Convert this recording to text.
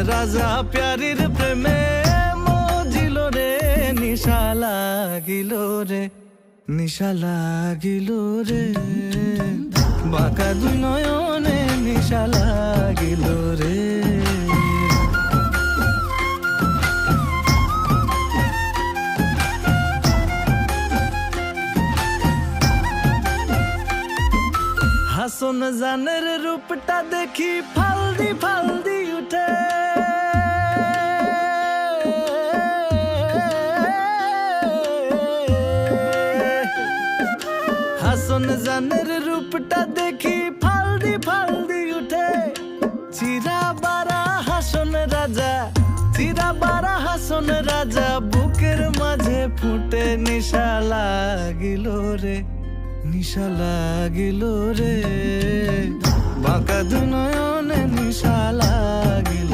রাজা প্যারির প্রেমে মজিল রে, নিশা লাগিল রে, নিশা লাগিল রে, বাঁকা দুই নয়নে নিশা লাগিল রে। হাসন জানের রূপটা দেখি ফালদি ফালদি উঠে, হাসন জানের রূপটা দেখি ফালদি ফালদি উঠে। চিরা বারা হাসন রাজা, চিরা বারা হাসন রাজা, বুকের মাঝে ফুটে নিশা লাগিল রে, নিশা লাগিল রে, বাঁকা দুই নয়নে নিশা লাগিল।